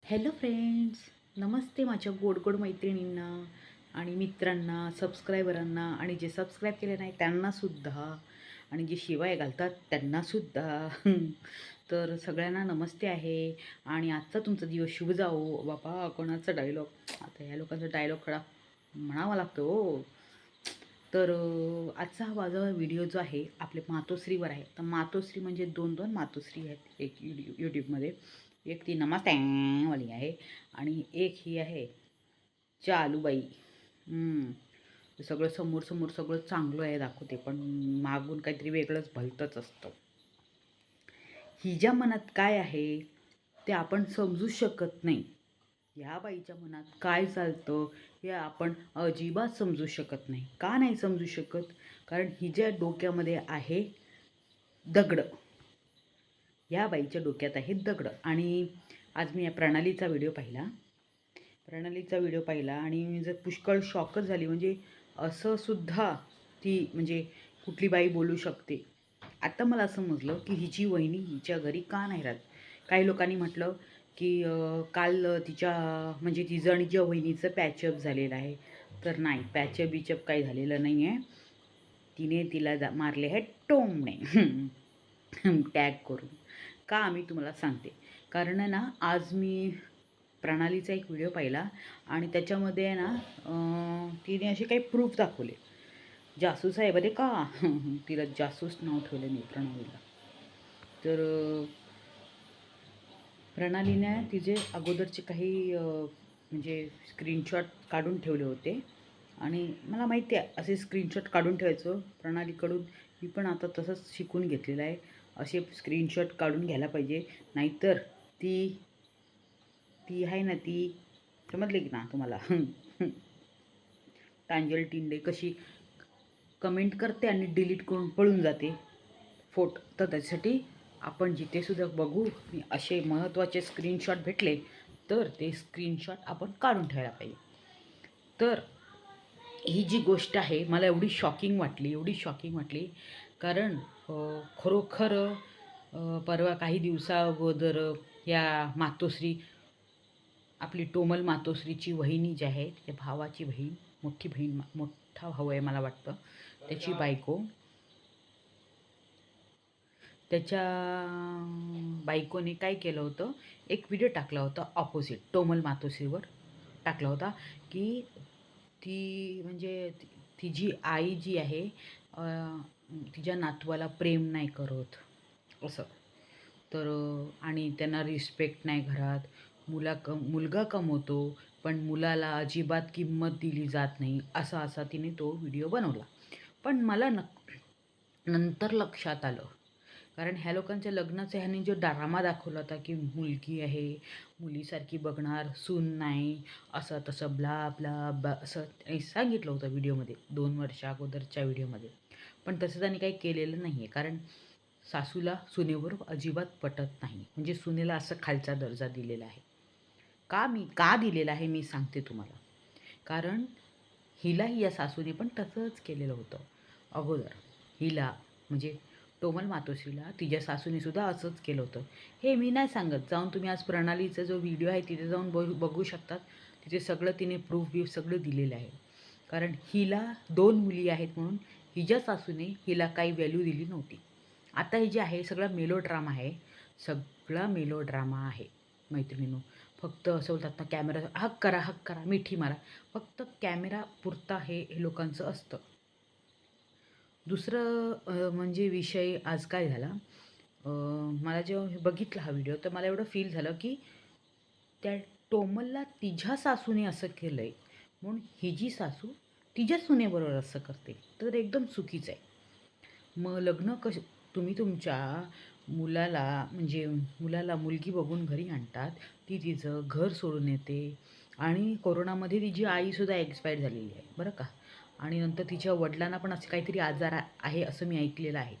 Hello friends, नमस्ते माझ्या गोड गोड मैत्रिणींना आणि मित्रांना, सबस्क्रायबरांना आणि जे सबस्क्राईब केले नाही त्यांनासुद्धा आणि जे शिवाय घालतात त्यांनासुद्धा. तर सगळ्यांना नमस्ते आहे आणि आजचा तुमचा दिवस शुभ जाओ. बाबा कोणाचा डायलॉग, आता ह्या लोकांचा डायलॉग खडा म्हणावा लागतो हो. तर आजचा हा माझा व्हिडिओ जो आहे आपल्या मातोश्रीवर आहे. तर मातोश्री म्हणजे दोन दोन मातोश्री आहेत एक यूट्यूबमध्ये. एक ती नमस्तेवाली आहे आणि एक ही आहे चालूबाई. सगळं समोर समोर सगळं चांगलं आहे दाखवते, पण मागून काहीतरी वेगळंच भलतंच असतं. हिच्या मनात काय आहे ते आपण समजू शकत नाही. या बाईच्या मनात काय चालतं हे आपण अजिबात समजू शकत नाही. का नाही समजू शकत? कारण हिच्या डोक्यामध्ये आहे दगड. या बाईच्या डोक्यात आहे दगड. आणि आज मी या प्रणालीचा व्हिडिओ पाहिला आणि मी जर पुष्कळ शॉकच झाली. म्हणजे असं सुद्धा ती म्हणजे कुठली बाई बोलू शकते. आता मला समजलं की हिची वहिनी हिच्या घरी का नाही राहत. काही लोकांनी म्हटलं की काल तिच्या म्हणजे तिचं आणि तिच्या वहिनीचं पॅचअप झालेलं आहे. तर नाही, पॅचअप बिचअप काही झालेलं नाही आहे. तिने तिला मारले आहे टोमणे. टॅग करून. का आम्ही तुम्हाला सांगते. कारण आहे ना, आज मी प्रणालीचा एक व्हिडिओ पाहिला आणि त्याच्यामध्ये आहे ना तिने असे काही प्रूफ दाखवले. जासूस आहे बरे का. तिला जासूस नाव ठेवलं मी प्रणालीला. तर प्रणालीने तिचे अगोदरचे काही म्हणजे स्क्रीनशॉट काढून ठेवले होते आणि मला माहिती आहे असे स्क्रीनशॉट काढून ठेवायचं प्रणालीकडून. मी पण आता तसंच शिकून घेतलेलं आहे. असे स्क्रीनशॉट काढून घ्यायला पाहिजे. नाहीतर ती ती आहे ना, ती समजले की ना तुम्हाला. टांजल टिंडे कशी कमेंट करते आणि डिलीट करून पळून जाते फोटो. तर त्याच्यासाठी आपण जिथेसुद्धा बघू असे महत्त्वाचे स्क्रीनशॉट भेटले तर ते स्क्रीनशॉट आपण काढून ठेवायला पाहिजे. तर ही जी गोष्ट आहे मला एवढी शॉकिंग वाटली कारण खरोखर परवा काही दिवसाअगोदर या मातोश्री आपली टोमल मातोश्रीची वहिनी जी आहे त्या भावाची बहीण, मोठा भाऊ आहे मला वाटतं, त्याची बायको, त्याच्या बायकोने काय केलं होतं, एक व्हिडिओ टाकला होता ऑपोजिट टोमल मातोश्रीवर टाकला होता की ती म्हणजे तिची आई जी आहे तिच्या नातवाला प्रेम नाही करत असं. तर आणि त्यांना रिस्पेक्ट नाही घरात. मुलगा कमवतो पण मुलाला अजिबात किंमत दिली जात नाही, असा तिने तो व्हिडिओ बनवला. पण मला नंतर लक्षात आलं, कारण ह्या लोकांच्या लग्नाचा ह्याने जो ड्रामा दाखवला होता की मुलगी आहे, मुलीसारखी बघणार, सून नाही, असं तसं ब्ला ब्ला ब्ला असं सांगितलं होतं व्हिडिओमध्ये 2 वर्षा अगोदरच्या व्हिडिओमध्ये. पण तसं त्यांनी काही केलेलं नाही आहे. कारण सासूला सुनेवर अजिबात पटत नाही. म्हणजे सुनेला असं खालचा दर्जा दिलेला आहे. का दिलेला आहे मी सांगते तुम्हाला. कारण हिलाही या सासूने पण तसंच केलेलं होतं अगोदर. हिला म्हणजे टोमल मातोश्रीला तिच्या सासूने सुद्धा असंच केलं होतं. हे मी नाही सांगत. जाऊन तुम्ही आज प्रणालीचा जो व्हिडिओ आहे तिथे जाऊन बघू शकतात. तिथे सगळं तिने प्रूफ सगळं दिलेलं आहे. कारण हिला 2 मुली आहेत म्हणून हिच्या सासूने हिला काही व्हॅल्यू दिली नव्हती. आता हे जे आहे सगळा मेलो ड्रामा आहे मैत्रिणींनो. फक्त असं बोलतात ना, कॅमेरा हक करा, मिठी मारा. फक्त कॅमेरा पुरता हे लोकांचं असतं. दुसरं म्हणजे विषय आज काय झाला, मला जेव्हा बघितला हा व्हिडिओ तर मला एवढं फील झालं की त्या टोमलला तिच्या सासूने असं केलं आहे म्हणून हिची सासू तिच्या सुनेबरोबर असं करते, तर एकदम चुकीचं आहे. मग लग्न तुम्ही तुमच्या मुलाला मुलगी बघून घरी आणतात, ती तिचं घर सोडून येते आणि कोरोनामध्ये तिची आईसुद्धा एक्सपायर झालेली आहे बरं का. आणि नंतर तिच्या वडिलांना पण असे काहीतरी आजार आहे असं मी ऐकलेलं आहे.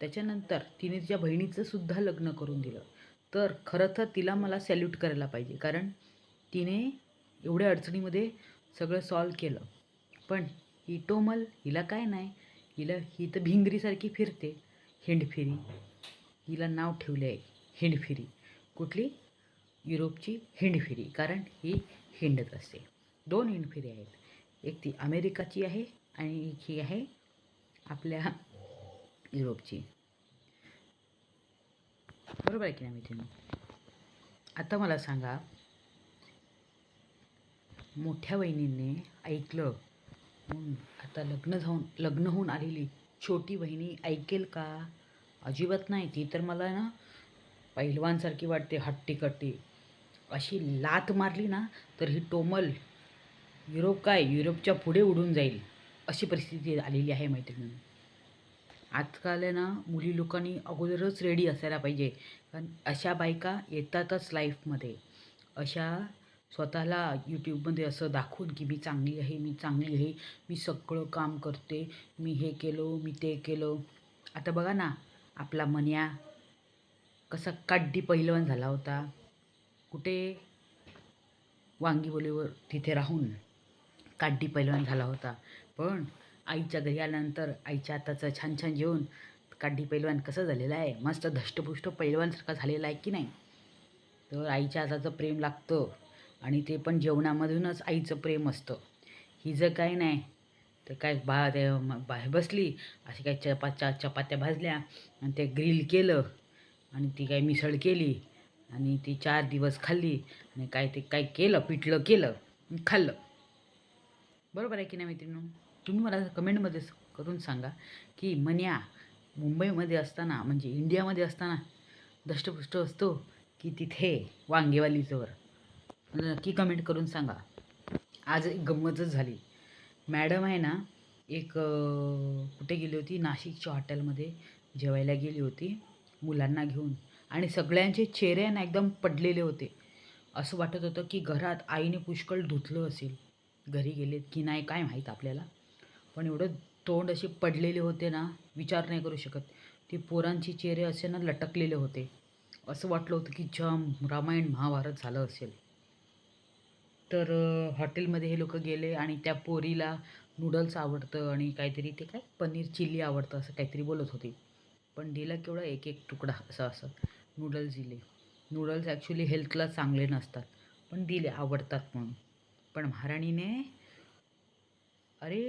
त्याच्यानंतर तिने तिच्या बहिणीचं सुद्धा लग्न करून दिलं. तर खरं तर तिला मला सॅल्यूट करायला पाहिजे, कारण तिने एवढ्या अडचणीमध्ये सगळं सॉल्व केलं. पण ही टोमल, हिला काय नाही, ही तर भिंगरीसारखी फिरते, हिंडफिरी. हिला नाव ठेवलं आहे हिंडफिरी. कुठली? युरोपची हिंडफिरी, कारण ही हिंडत असते. 2 हिंडफिरी आहेत. एक ती अमेरिकाची आहे आणि एक ही आहे आपल्या युरोपची. बरोबर आहे की नाही मित्रांनो? आता मला सांगा, मोठ्या वहिनींनी ऐकलं म्हणून आता लग्न होऊन आलेली छोटी बहिणी ऐकेल का? अजिबात नाही. ती तर मला ना पैलवानसारखी वाटते, हट्टी-कट्टी. अशी लात मारली ना तर ही टोमल युरोपच्या पुढे उडून जाईल, अशी परिस्थिती आलेली आहे मैत्रिणींनो. आजकाल आहे ना, मुली लोकांनी अगोदरच रेडी असायला पाहिजे. कारण अशा बायका येतातच लाईफमध्ये. अशा स्वतःला यूट्यूबमध्ये असं दाखवून की मी चांगली आहे, मी चांगली आहे, मी सगळं काम करते, मी हे केलं, मी ते केलं. आता बघा ना, आपला मन्या कसा काड्डी पहिलवान झाला होता. कुठे वांगीबोलीवर तिथे राहून काड्डी पैलवान झाला होता. पण आईच्या घरी आल्यानंतर आईच्या हाताचं छान छान जेवण काड्डी पैलवान कसं झालेलं आहे, मस्त धष्टपुष्ट पैलवानसारखा झालेला आहे की नाही. तर आईच्या हाताचं प्रेम लागतं आणि ते पण जेवणामधूनच आईचं प्रेम असतं. हिचं काय नाही, तर काय बाहेर बसली अशी काय चपात्या भाजल्या आणि ते ग्रिल केलं आणि ती काय मिसळ केली आणि ती 4 दिवस खाल्ली आणि काय केलं, पिठलं केलं आणि खाल्लं. बरोबर आहे की नाही मैत्रिणींनो? तुम्ही मला कमेंटमध्ये करून सांगा की मन्या मुंबईमध्ये असताना म्हणजे इंडियामध्ये असताना धष्टपुष्ट असतो की तिथे वांगेवालीचवर? मला नक्की कमेंट करून सांगा. आज एक गंमतच झाली. मॅडम आहे ना, एक कुठे गेली होती, नाशिकच्या हॉटेलमध्ये जेवायला गेली होती मुलांना घेऊन आणि सगळ्यांचे चेहरे ना एकदम पडलेले होते. असं वाटत होतं की घरात आईने पुष्कळ धुतलं असेल. घरी गेलेत की नाही काय माहीत आपल्याला. पण एवढं तोंड असे पडलेले होते ना, विचार नाही करू शकत. ते पोरांचे चेहरे असे ना लटकलेले होते. असं वाटलं होतं की जाम रामायण महाभारत झालं असेल. तर हॉटेलमध्ये हे लोकं गेले आणि त्या पोरीला नूडल्स आवडतं आणि काहीतरी ते काय पनीर चिल्ली आवडतं असं काहीतरी बोलत होती. पण दिलं केवढं एक एक तुकडा असं नूडल्स दिले. नूडल्स ॲक्च्युली हेल्थला चांगले नसतात, पण दिले आवडतात म्हणून. पण महाराणीने, अरे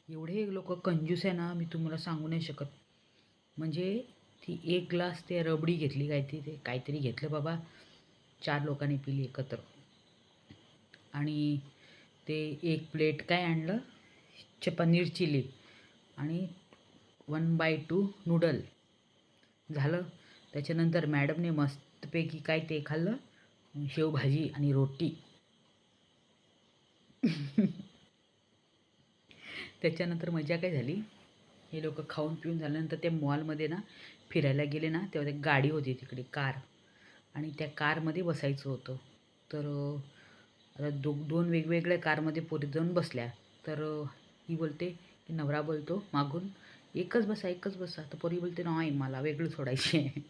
एवढे लोकं कंजूस आहे ना, मी तुम्हाला सांगू नाही शकत. म्हणजे ती एक ग्लास ते रबडी घेतली, काहीतरी घेतलं बाबा. 4 लोकांनी पिली एकत्र. आणि ते एक प्लेट काय आणलं, पनीर चिली आणि 1/2 नूडल झालं. त्याच्यानंतर मॅडमने मस्तपैकी काय ते खाल्लं, शेवभाजी आणि रोटी. त्याच्यानंतर मजा काय झाली, हे लोकं खाऊन पिऊन झाल्यानंतर ते मॉलमध्ये ना फिरायला गेले ना, तेव्हा एक गाडी होती तिकडे कार आणि त्या कारमध्ये बसायचं होतं. तर आता दोन वेगवेगळ्या कारमध्ये पोरी जाऊन बसल्या. तर ही बोलते की नवरा बोलतो मागून, एकच बसा एकच बसा. तर पोरी बोलते नाही मला वेगळं सोडायची आहे.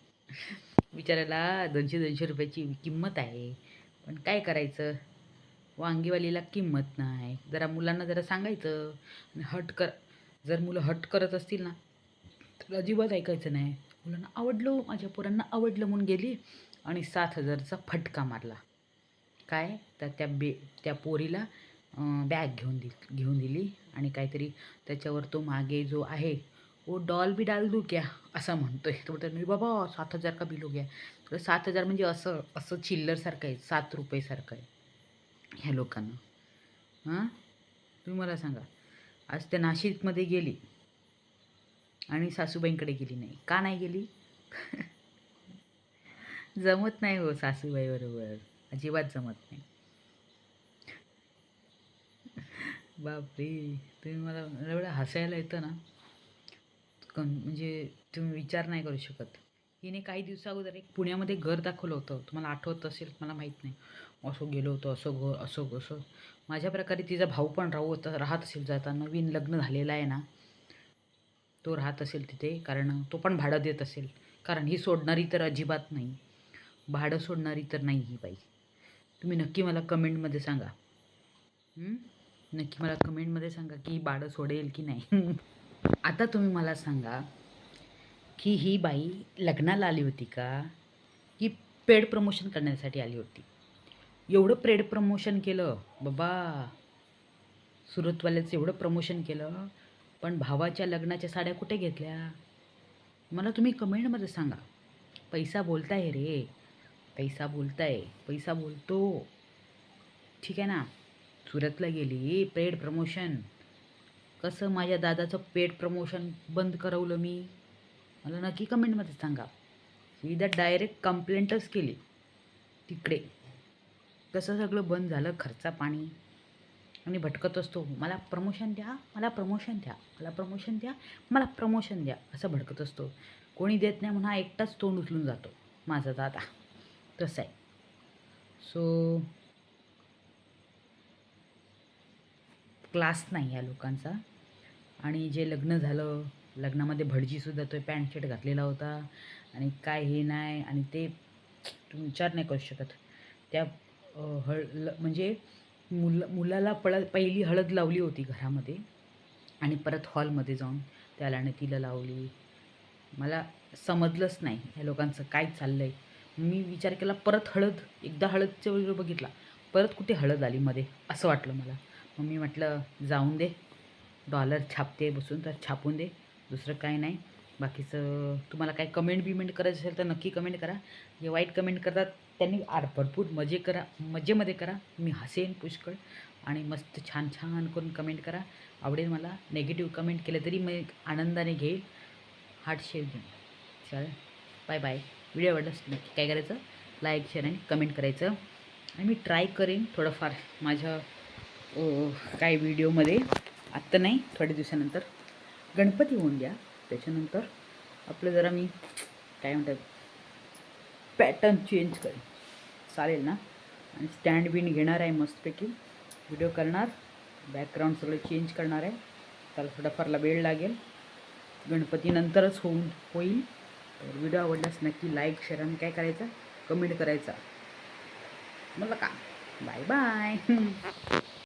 बिचाऱ्याला 200-200 रुपयाची किंमत आहे, पण काय करायचं, वांगीवालीला किंमत नाही. जरा मुलांना जरा सांगायचं आणि जर मुलं हट करत असतील ना तर अजिबात ऐकायचं नाही. मुलांना आवडलं, माझ्या पोरांना आवडलं म्हणून गेली आणि 7,000चा फटका मारला. काय तर त्या पोरीला बॅग घेऊन दिली आणि काहीतरी त्याच्यावर तो मागे जो आहे वो डॉल भी डाल दूँ क्या, असं म्हणतोय. तो बोलतो नाही बाबा 7,000 का बिल हो गया. तर 7,000 म्हणजे असं असं चिल्लरसारखं आहे, 7 रुपयेसारखं आहे ह्या लोकांना. हां, तुम्ही मला सांगा, आज त्या नाशिकमध्ये गेली आणि सासूबाईंकडे गेली नाही. का नाही गेली? जमत नाही हो सासूबाईबरोबर, अजिबात जमत नाही. बापरे! तुम्ही मला एवढं हसायला येतं ना, म्हणजे तुम्ही विचार नाही करू शकत. हिने काही दिवसाअगोदर एक पुण्यामध्ये घर दाखवलं होतं. तुम्हाला आठवत असेल मला माहीत नाही. असं गेलो होतो, असं घर, असं कसं. माझ्या प्रकारे तिचा भाऊ पण राहत असेल, जाता नवीन लग्न झालेला आहे ना, तो राहत असेल तिथे. कारण तो पण भाडं देत असेल. कारण ही सोडणारी तर अजिबात नाही. भाडं सोडणारी तर नाही ही बाई. तुम्ही नक्की मला कमेंटमध्ये सांगा. नक्की मला कमेंटमध्ये सांगा की भाडं सोडेल की नाही. आता तुम्ही मला सांगा की ही बाई लग्नाला आली होती का, की पेड प्रमोशन करण्यासाठी आली होती. एवढं पेड प्रमोशन केलं बाबा, सुरतवाल्याचं एवढं प्रमोशन केलं, पण भावाच्या लग्नाच्या साड्या कुठे घेतल्या? मला तुम्ही कमेंटमध्ये सांगा. पैसा बोलताय रे, पैसा बोलताय, पैसा बोलतो. ठीक आहे ना. सुरतला गेली, पेड प्रमोशन. कसं माझ्या दादाचं पेड प्रमोशन बंद करवलं मी? मला नक्की कमेंटमध्ये सांगा. सीधा डायरेक्ट कंप्लेंटच केली तिकडे. कसं सगळं बंद झालं, खर्चा पाणी, आणि भटकत असतो. मला प्रमोशन द्या, मला प्रमोशन द्या, मला प्रमोशन द्या, मला प्रमोशन द्या, असं भटकत असतो. कोणी देत नाही म्हणून हा एकटाच तोंड उचलून जातो माझा दादा. तसं आहे. सो क्लास नाही या लोकांचा. आणि जे लग्न झालं, लग्नामध्ये भटजीसुद्धा तो पॅन्ट शर्ट घातलेला होता आणि काय हे नाही. आणि ते तुम्ही विचार नाही करू शकत. त्या म्हणजे मुलाला पहिली हळद लावली होती घरामध्ये आणि परत हॉलमध्ये जाऊन त्याला आणि तिला लावली. मला समजलंच नाही या लोकांचं काय चाललं आहे. मी विचार केला परत हळद, एकदा हळदचा व्हिडिओ बघितला, परत कुठे हळद आली मध्ये, असं वाटलं मला. मग मी म्हटलं जाऊन दे, डॉलर छापते बसून तर छापून दे, दुसरं काय नाही. बाकीचं तुम्हाला काय कमेंट बिमेंट करायचं असेल तर नक्की कमेंट करा. जे वाईट कमेंट करतात त्यांनी भरपूर मजेमध्ये करा. मी हसेन पुष्कळ आणि मस्त छान छान करून कमेंट करा. आवडेल मला. नेगेटिव्ह कमेंट केलं तरी मी आनंदाने घेईल, हार्ट शेअर घेऊन. चालेल, बाय बाय. व्हिडिओ आवडल्यास नक्की काय करायचं, लाईक शेअर आणि कमेंट करायचं. आणि मी ट्राय करेन थोडंफार माझ्या काय व्हिडिओमध्ये. आत्ता नाही, थोड्या दिवसानंतर गणपती होऊन द्या, त्याच्यानंतर आपलं जरा मी काय म्हणतात पॅटर्न चेंज करेन. चालेल ना. आणि स्टँड बिन घेणार आहे मस्तपैकी, व्हिडिओ करणार, बॅकग्राऊंड सगळं चेंज करणार आहे. त्याला थोडाफारला वेळ लागेल, गणपतीनंतरच होईल. तर व्हिडिओ आवडल्यास नक्की लाईक शेअर आणि काय करायचं, कमेंट करायचा. मला का बाय बाय.